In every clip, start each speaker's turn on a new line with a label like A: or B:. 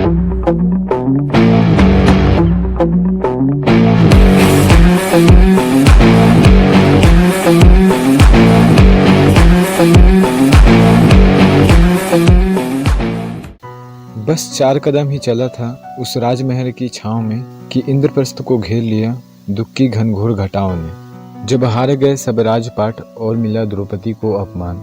A: बस 4 कदम ही चला था उस राजमहल की छांव में कि इंद्रप्रस्थ को घेर लिया दुख की घनघोर घटाओं ने। जब हार गए सब राजपाट और मिला द्रौपदी को अपमान,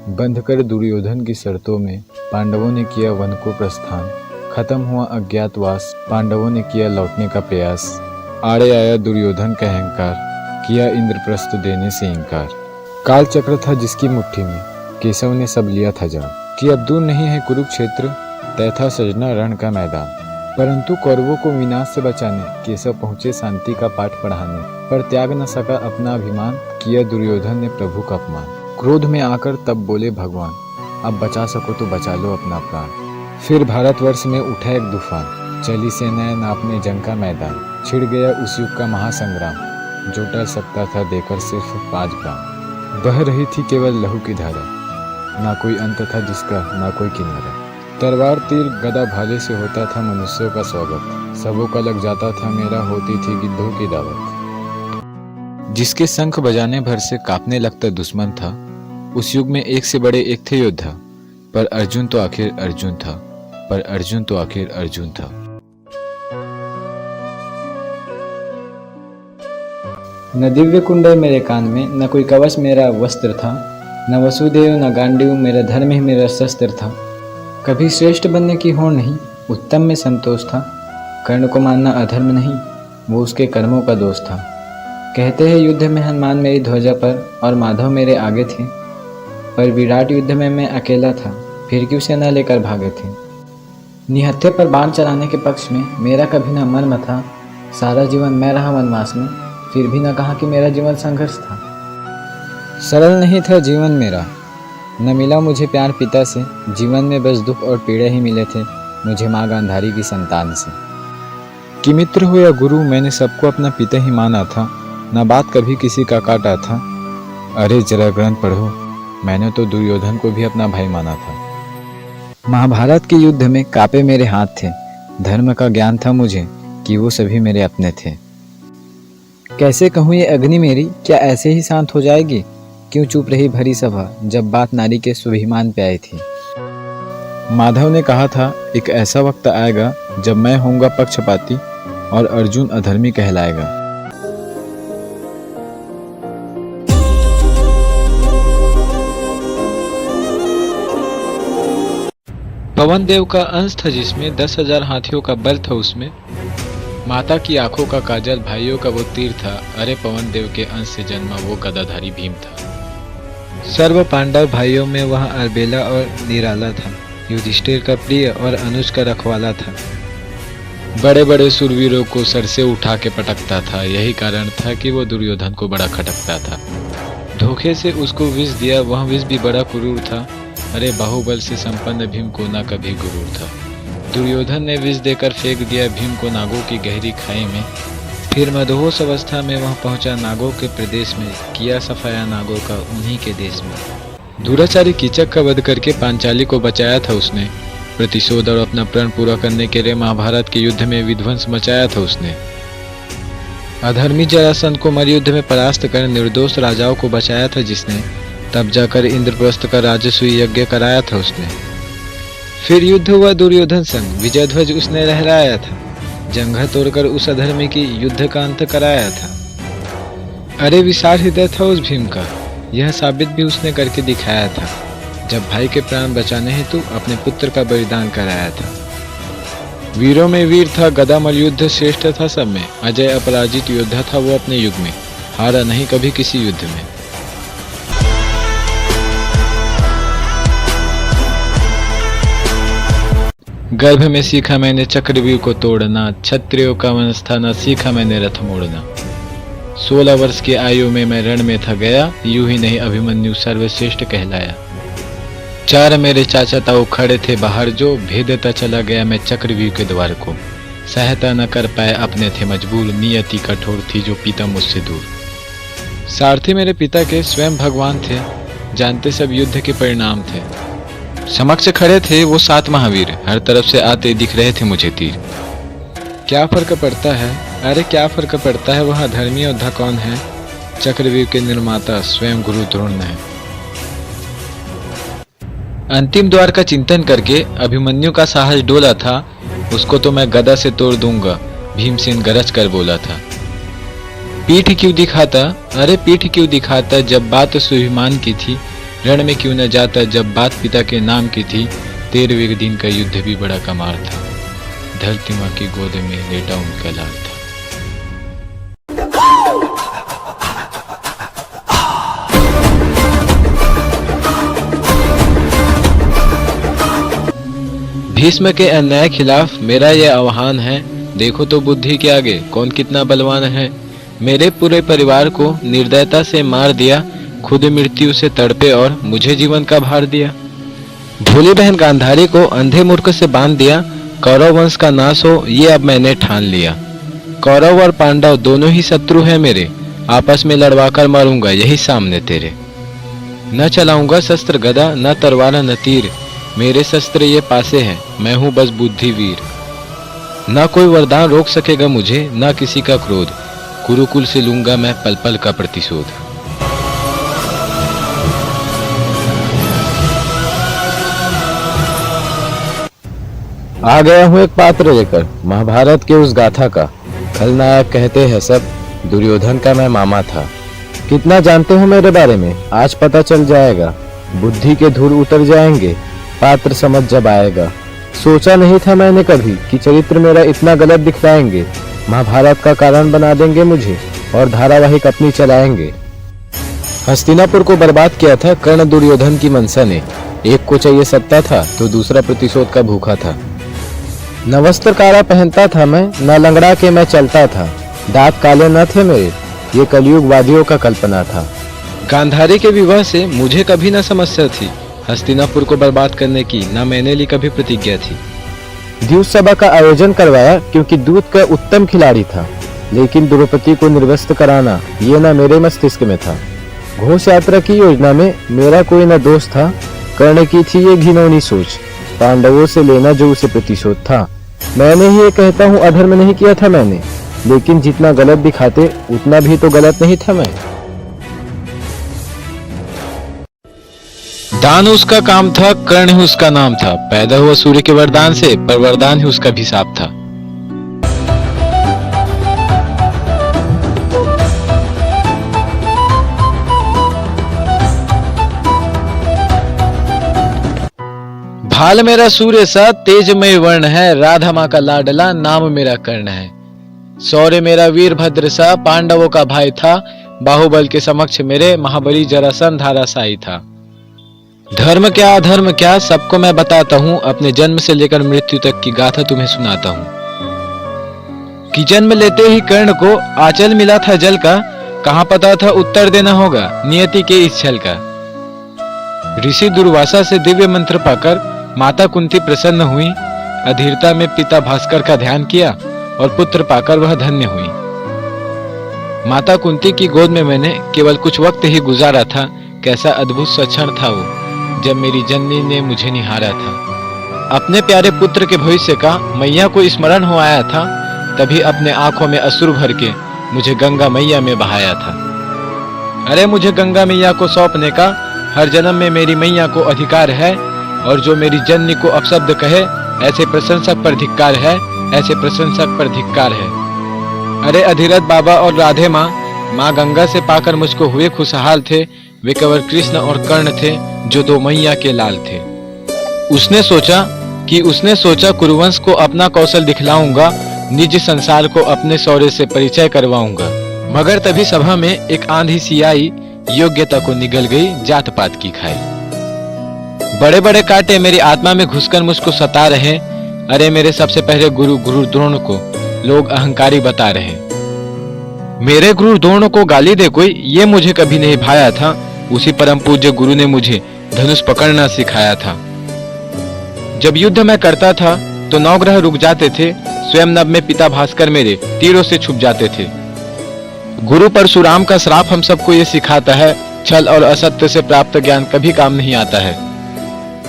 A: बंधकर दुर्योधन की शर्तों में पांडवों ने किया वन को प्रस्थान। खत्म हुआ अज्ञातवास, पांडवों ने किया लौटने का प्रयास। आड़े आया दुर्योधन का अहंकार, किया इंद्रप्रस्थ देने से इनकार। काल चक्र था जिसकी मुट्ठी में, केशव ने सब लिया था जान। कि अब दूर नहीं है कुरुक्षेत्र, तय था सजना रण का मैदान। परंतु कौरवों को विनाश से बचाने केशव पहुंचे शांति का पाठ पढ़ाने। पर त्याग न सका अपना अभिमान, किया दुर्योधन ने प्रभु का अपमान। क्रोध में आकर तब बोले भगवान, अब बचा सको तो बचा लो अपना प्राण। फिर भारतवर्ष में उठा एक तूफान, चली सेनाएं नापने जंग का मैदान। छिड़ गया उस युग का महासंग्राम, जो टल सकता था देकर सिर्फ 5 ग्राम। बह रही थी केवल लहू की धारा, ना कोई अंत था जिसका ना कोई किनारा। तलवार तीर गदा भाले से होता था मनुष्यों का स्वागत, सबों का लग जाता था मेरा होती थी गिद्धों की दावत। जिसके शंख बजाने भर से कांपने लगता दुश्मन था, उस युग में एक से बड़े एक थे योद्धा। पर अर्जुन तो आखिर अर्जुन था, पर अर्जुन तो आखिर अर्जुन था।
B: न दिव्य कुंडल मेरे कान में, न कोई कवच मेरा वस्त्र था। न वसुदेव न गांडीव, मेरा धर्म ही मेरा शस्त्र था। कभी श्रेष्ठ बनने की होड़ नहीं, उत्तम में संतोष था। कर्ण को मानना अधर्म नहीं, वो उसके कर्मों का दोष था। कहते हैं युद्ध में हनुमान मेरी ध्वजा पर और माधव मेरे आगे थे। पर विराट युद्ध में मैं अकेला था, फिर क्यों सेना लेकर भागे थे। निहत्थे पर बाण चलाने के पक्ष में मेरा कभी न मर्म था। सारा जीवन मैं रहा वनवास में, फिर भी न कहा कि मेरा जीवन संघर्ष था। सरल नहीं था जीवन मेरा, न मिला मुझे प्यार पिता से। जीवन में बस दुख और पीड़ा ही मिले थे मुझे माँ गांधारी की संतान से। कि मित्र हो या गुरु, मैंने सबको अपना पिता ही माना था। न बात कभी किसी का काटा था। अरे जरा ग्रंथ पढ़ो, मैंने तो दुर्योधन को भी अपना भाई माना था। महाभारत के युद्ध में कापे मेरे हाथ थे। धर्म का ज्ञान था मुझे कि वो सभी मेरे अपने थे। कैसे कहूँ ये अग्नि मेरी क्या ऐसे ही शांत हो जाएगी। क्यों चुप रही भरी सभा, जब बात नारी के स्वाभिमान पे आई थी। माधव ने कहा था एक ऐसा वक्त आएगा जब मैं होऊंगा पक्षपाती और अर्जुन अधर्मी कहलाएगा।
A: पवन देव का अंश था जिसमें 10,000 हाथियों का बल था उसमें। माता की आंखों का काजल, भाइयों का वो तीर था। अरे पवन देव के अंश से जन्मा वो गदाधारी भीम था। सर्व पांडव भाइयों में वह अलबेला और निराला था। युधिष्ठिर का प्रिय और अनुज का रखवाला था। बड़े बड़े सुरवीरों को सर से उठा के पटकता था। यही कारण था कि वो दुर्योधन को बड़ा खटकता था। धोखे से उसको विष दिया, वह विष भी बड़ा क्रूर था। अरे बाहुबल से संपन्न भीम को ना कभी गुरूर था। दुर्योधन ने विष देकर फेंक दिया भीम को नागों की गहरी खाई में। फिर मदहोश अवस्था में वह पहुंचा नागों के प्रदेश में। किया सफाया नागों का उन्हीं के देश में। दुराचारी कीचक का वध करके पांचाली को बचाया था उसने। प्रतिशोध और अपना प्रण पूरा करने के लिए महाभारत के युद्ध में विध्वंस मचाया था उसने। अधर्मी जरासंध को मरयुद्ध में परास्त कर निर्दोष राजाओं को बचाया था जिसने। तब जाकर इंद्रप्रस्थ का राजसूय यज्ञ कराया था उसने। फिर युद्ध हुआ दुर्योधन संग, विजय ध्वज उसने लहराया था। जंघा तोड़कर उस अधर्मी की युद्ध का अंत कराया था। अरे विशाल हृदय था उस भीम का, यह साबित भी उसने करके दिखाया था। जब भाई के प्राण बचाने हेतु अपने पुत्र का बलिदान कराया था। वीरों में वीर था, गदा मल्लयुद्ध श्रेष्ठ था सब में। अजय अपराजित योद्धा था वो अपने युग में, हारा नहीं कभी किसी युद्ध में। गर्भ में सीखा मैंने चक्रव्यूह को तोड़ना, क्षत्रियों का वंश था न सीखा मैंने रथ मोड़ना। 16 वर्ष की आयु में मैं रण में था गया, यूं ही नहीं अभिमन्यु सर्वश्रेष्ठ कहलाया। 4 मेरे चाचा ताऊ खड़े थे बाहर जो, भेदता चला गया मैं चक्रव्यूह के द्वार को। सहायता न कर पाए अपने थे मजबूर, नियति कठोर थी जो पिता मुझसे दूर। सारथी मेरे पिता के स्वयं भगवान थे, जानते सब युद्ध के परिणाम थे। समक्ष खड़े थे वो 7 महावीर, हर तरफ से आते दिख रहे थे मुझे तीर। क्या फर्क पड़ता है, अरे क्या फर्क पड़ता है, वह धर्मी योद्धा कौन है, चक्रव्यूह के निर्माता स्वयं गुरु द्रोण है। अंतिम द्वार का चिंतन करके अभिमन्यु का साहस डोला था, उसको तो मैं गदा से तोड़ दूंगा, भीमसेन गरज कर बोला था। पीठ क्यों दिखाता, अरे पीठ क्यों दिखाता, जब बात स्वाभिमान की थी, रण में क्यों न जाता, जब बात पिता के नाम की थी। 13वें दिन का युद्ध भी बड़ा कमाल था, धरती माँ की गोद में लेटा उनका लाल था। भीष्म के अन्याय खिलाफ मेरा यह आह्वान है, देखो तो बुद्धि के आगे कौन कितना बलवान है। मेरे पूरे परिवार को निर्दयता से मार दिया, खुद मृत्यु से तड़पे और मुझे जीवन का भार दिया। भोली बहन गांधारी को अंधे मूर्ख से बांध दिया, कौरव वंश का नाश हो ये अब मैंने ठान लिया। कौरव और पांडव दोनों ही शत्रु हैं मेरे, आपस में लड़वाकर मारूंगा यही सामने तेरे। न चलाऊंगा शस्त्र गदा, न तलवार न तीर, मेरे शस्त्र ये पासे हैं, मैं हूं बस बुद्धिवीर। न कोई वरदान रोक सकेगा मुझे, न किसी का क्रोध, कुरुकुल से लूंगा मैं पल पल का प्रतिशोध।
C: आ गया हूँ एक पात्र लेकर महाभारत के उस गाथा का, खलनायक कहते हैं सब, दुर्योधन का मैं मामा था। कितना जानते हो मेरे बारे में आज पता चल जाएगा, बुद्धि के धूल उतर जाएंगे पात्र समझ जब आएगा। सोचा नहीं था मैंने कभी कि चरित्र मेरा इतना गलत दिखलाएंगे, महाभारत का कारण बना देंगे मुझे और धारावाहिक अपनी चलाएंगे। हस्तिनापुर को बर्बाद किया था कर्ण दुर्योधन की मनसा ने, एक को चाहिए सत्ता था तो दूसरा प्रतिशोध का भूखा था। न वस्त्र काला पहनता था मैं, न लंगड़ा के मैं चलता था, दांत काले न थे मेरे, ये कलयुग वादियों का कल्पना था।
A: गांधारी के विवाह से मुझे कभी न समस्या थी, हस्तिनापुर को बर्बाद करने की न मैंने ली कभी प्रतिज्ञा थी।
C: द्यूत सभा का आयोजन करवाया क्योंकि दूत का उत्तम खिलाड़ी था, लेकिन द्रौपदी को निर्वस्त्र कराना ये न मेरे मस्तिष्क में था। घोष यात्रा की योजना में मेरा कोई न दोष था, कर्ण की थी ये घिनौनी सोच, पांडवों से लेना जो उसे प्रतिशोध था। मैंने ही ये कहता हूँ अधर्म नहीं किया था मैंने, लेकिन जितना गलत दिखाते उतना भी तो गलत नहीं था मैं।
A: दान उसका काम था, कर्ण ही उसका नाम था, पैदा हुआ सूर्य के वरदान से, पर वरदान ही उसका अभिशाप था। भाल मेरा सूर्य सा तेजमय वर्ण है, राधा माँ का लाडला नाम मेरा कर्ण है। शौर्य मेरा वीरभद्र सा पांडवों का भाई था, बाहुबल के समक्ष मेरे महाबली जरासंध धाराशायी था। धर्म क्या अधर्म क्या सबको मैं बताता हूँ, अपने जन्म से लेकर मृत्यु तक की गाथा तुम्हें सुनाता हूँ। कि जन्म लेते ही कर्ण को आंचल मिला था जल का, कहाँ पता था उत्तर देना होगा नियति के इस छल का। ऋषि दुर्वासा से दिव्य मंत्र पाकर माता कुंती प्रसन्न हुई, अधीरता में पिता भास्कर का ध्यान किया और पुत्र पाकर वह धन्य हुई। माता कुंती की गोद में मैंने केवल कुछ वक्त ही गुजारा था, कैसा अद्भुत सा क्षण था वो जब मेरी जननी ने मुझे निहारा था। अपने प्यारे पुत्र के भविष्य का मैया को स्मरण हो आया था, तभी अपने आंखों में अश्रु भर के मुझे गंगा मैया में बहाया था। अरे मुझे गंगा मैया को सौंपने का हर जन्म में मेरी मैया को अधिकार है, और जो मेरी जननी को अपशब्द कहे ऐसे प्रशंसक पर धिक्कार है, ऐसे प्रशंसक पर धिक्कार है। अरे अधिरथ बाबा और राधे माँ गंगा से पाकर मुझको हुए खुशहाल थे, वे केवल कृष्ण और कर्ण थे जो दो मैया के लाल थे। उसने सोचा कुरुवंश को अपना कौशल दिखलाऊंगा, निज संसार को अपने शौर्य से परिचय करवाऊंगा। मगर तभी सभा में एक आंधी सी आई, योग्यता को निगल गई जात पात की खाई। बड़े बड़े कांटे मेरी आत्मा में घुसकर मुझको सता रहे, अरे मेरे सबसे पहले गुरु द्रोण को लोग अहंकारी बता रहे। मेरे गुरु द्रोण को गाली दे कोई, ये मुझे कभी नहीं भाया था, उसी परम पूज्य गुरु ने मुझे धनुष पकड़ना सिखाया था। जब युद्ध मैं करता था तो नवग्रह रुक जाते थे, स्वयं नभ में पिता भास्कर मेरे तीरों से छुप जाते थे। गुरु परशुराम का श्राप हम सबको ये सिखाता है, छल और असत्य से प्राप्त ज्ञान कभी काम नहीं आता है।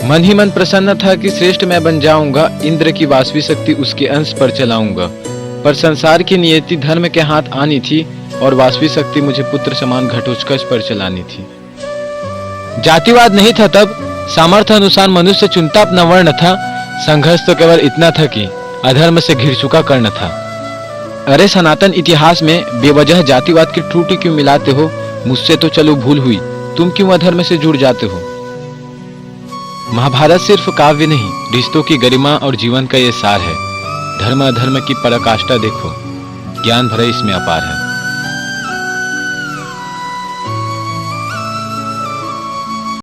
A: मन ही मन प्रसन्न था कि श्रेष्ठ मैं बन जाऊंगा, इंद्र की वासवी शक्ति उसके अंश पर चलाऊंगा। पर संसार की नियति धर्म के हाथ आनी थी और वासवी शक्ति मुझे पुत्र समान घटोत्कच पर चलानी थी। जातिवाद नहीं था तब, सामर्थ्य अनुसार मनुष्य चुनता अपना वर्ण था। संघर्ष तो केवल इतना था कि अधर्म से घिर चुका कर्ण था। अरे सनातन इतिहास में बेवजह जातिवाद की टूटी क्यों मिलाते हो? मुझसे तो चलो भूल हुई, तुम क्यों अधर्म से जुड़ जाते हो? महाभारत सिर्फ काव्य नहीं, रिश्तों की गरिमा और जीवन का ये सार है। धर्म अधर्म की पराकाष्ठा देखो, ज्ञान भरा इसमें अपार है।